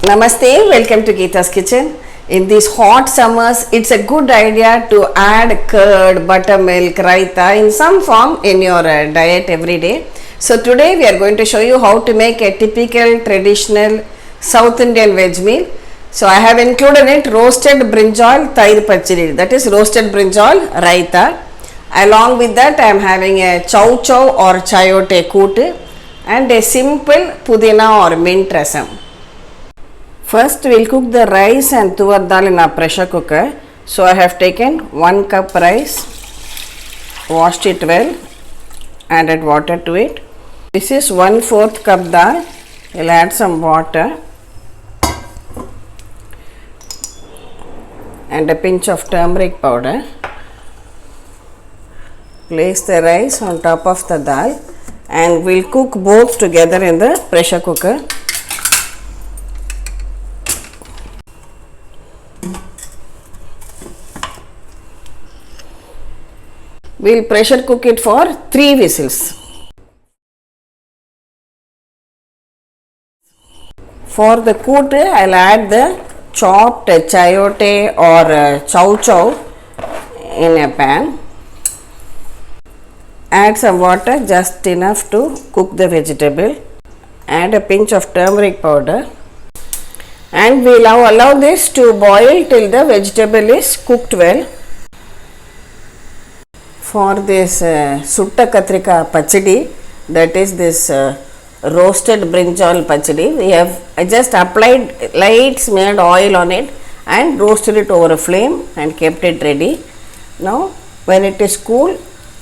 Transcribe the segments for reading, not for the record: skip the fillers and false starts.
Namaste, welcome to Geeta's Kitchen. In these hot summers, it's a good idea to add curd, buttermilk, raita in some form in your diet every day. So today we are going to show you how to make a typical traditional South Indian veg meal. So I have included it roasted brinjal tair pachadi, that is roasted brinjal raita. Along with that I am having a ChowChow or Chayote Kootu and a simple Pudina or mint rasam. First we will cook the rice and tuvar dal in a pressure cooker. So I have taken 1 cup rice, washed it well, added water to it. This is 1/4 cup dal. We will add some water and a pinch of turmeric powder. Place the rice on top of the dal and we will cook both together in the pressure cooker. We will pressure cook it for 3 whistles. For the kootu, I will add the chopped chayote or ChowChow in a pan. Add some water just enough to cook the vegetable. Add a pinch of turmeric powder and we will allow this to boil till the vegetable is cooked well. For this sutta katrika pachadi, that is this roasted brinjal pachadi, I just applied light smeared oil on it and roasted it over a flame and kept it ready. Now when it is cool,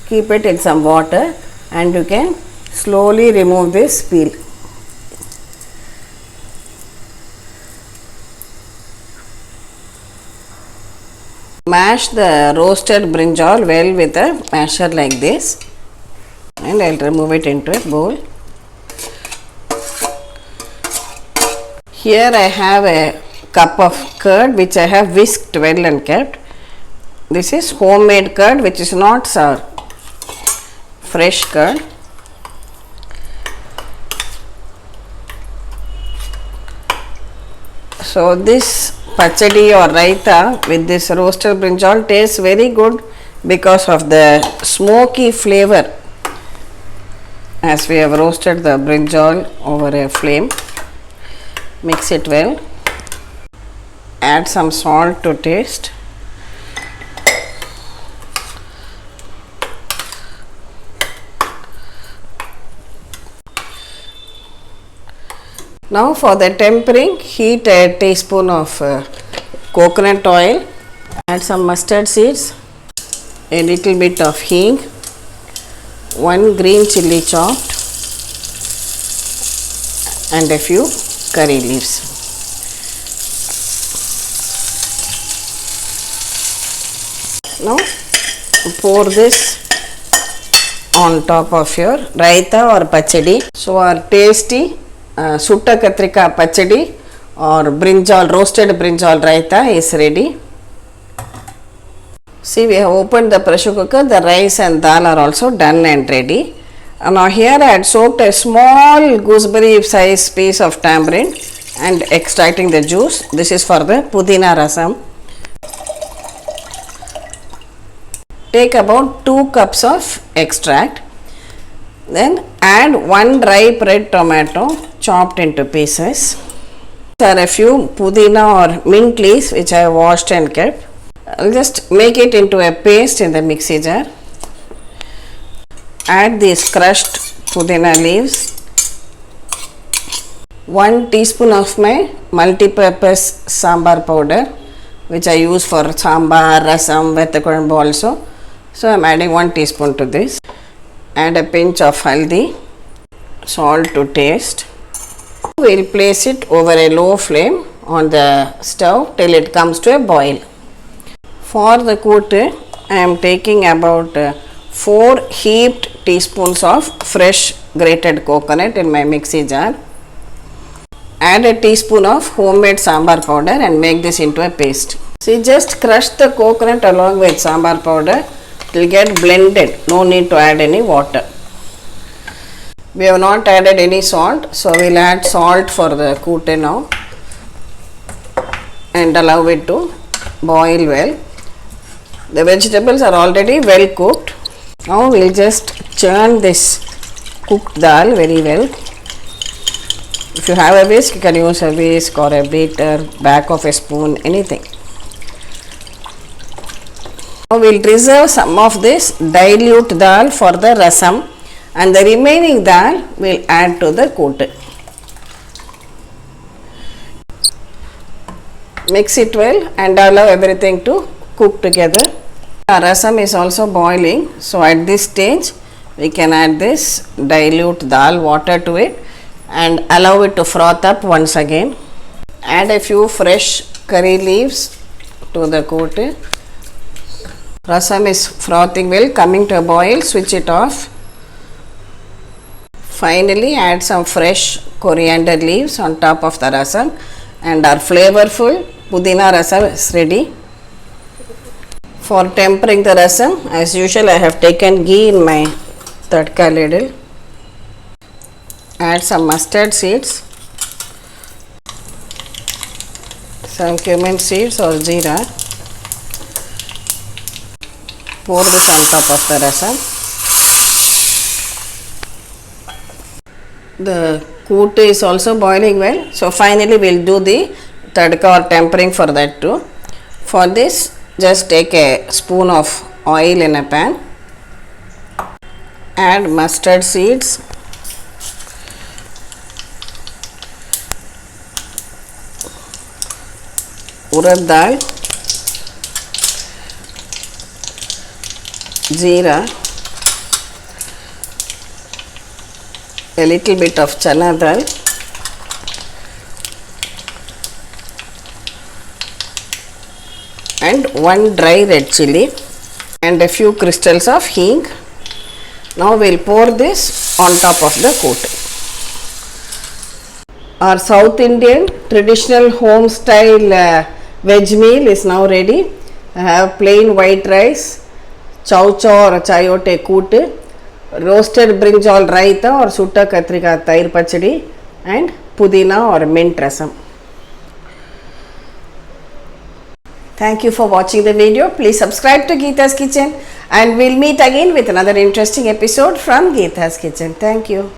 keep it in some water and you can slowly remove this peel. Mash the roasted brinjal well with a masher like this and I will remove it into a bowl. Here I have a cup of curd which I have whisked well and kept. This is homemade curd which is not sour, fresh curd. So this pachadi or raita with this roasted brinjal tastes very good because of the smoky flavor as we have roasted the brinjal over a flame. Mix it well. Add some salt to taste. Now for the tempering, heat a teaspoon of coconut oil, add some mustard seeds, a little bit of hing, 1 green chilli chopped and a few curry leaves. Now pour this on top of your raita or pachadi. So our tasty sutta katrika pachadi or brinjal roasted brinjal raita is ready. See, we have opened the pressure cooker. The rice and dal are also done and ready. And now here I had soaked a small gooseberry size piece of tamarind and extracting the juice. This is for the Pudina Rasam. Take about 2 cups of extract. Then add 1 ripe red tomato chopped into pieces. There are a few pudina or mint leaves which I have washed and kept. I'll just make it into a paste in the mixie jar. Add these crushed pudina leaves. 1 teaspoon of my multi-purpose sambar powder which I use for sambar, rasam, vettakulambu also. So I am adding 1 teaspoon to this. Add a pinch of haldi, salt to taste. We will place it over a low flame on the stove till it comes to a boil. For the kootu, I am taking about 4 heaped teaspoons of fresh grated coconut in my mixie jar. Add a teaspoon of homemade sambar powder and make this into a paste. See, just crush the coconut along with sambar powder. It will get blended. No need to add any water. We have not added any salt, so we will add salt for the kootu now. and allow it to boil well. The vegetables are already well cooked. Now we'll just churn this cooked dal very well. If you have a whisk, you can use a whisk or a beater, back of a spoon, anything. Now we'll reserve some of this dilute dal for the rasam, and the remaining dal we'll add to the kootu. Mix it well and allow everything to cook together. Our rasam is also boiling, so at this stage we can add this dilute dal water to it and allow it to froth up once again. Add a few fresh curry leaves to the kootu. Rasam is frothing well, coming to a boil, switch it off. Finally add some fresh coriander leaves on top of the rasam, and our flavorful Pudina Rasam is ready. For tempering the rasam, as usual I have taken ghee in my tadka ladle. Add some mustard seeds, some cumin seeds or jeera. Pour this on top of the rasam. The kootu is also boiling well, so finally we will do the tadka or tempering for that too. For this, just take a spoon of oil in a pan. Add mustard seeds, urad dal, jeera, a little bit of channa dal, and one dry red chilli and a few crystals of hing. Now we will pour this on top of the kootu. Our South Indian traditional home style veg meal is now ready. I have plain white rice, ChowChow or Chayote Kootu, roasted Brinjal Raita or Sutta Katrika Tair Pachadi, and Pudina or mint rasam. Thank you for watching the video. Please subscribe to Geeta's Kitchen, and we'll meet again with another interesting episode from Geeta's Kitchen. Thank you.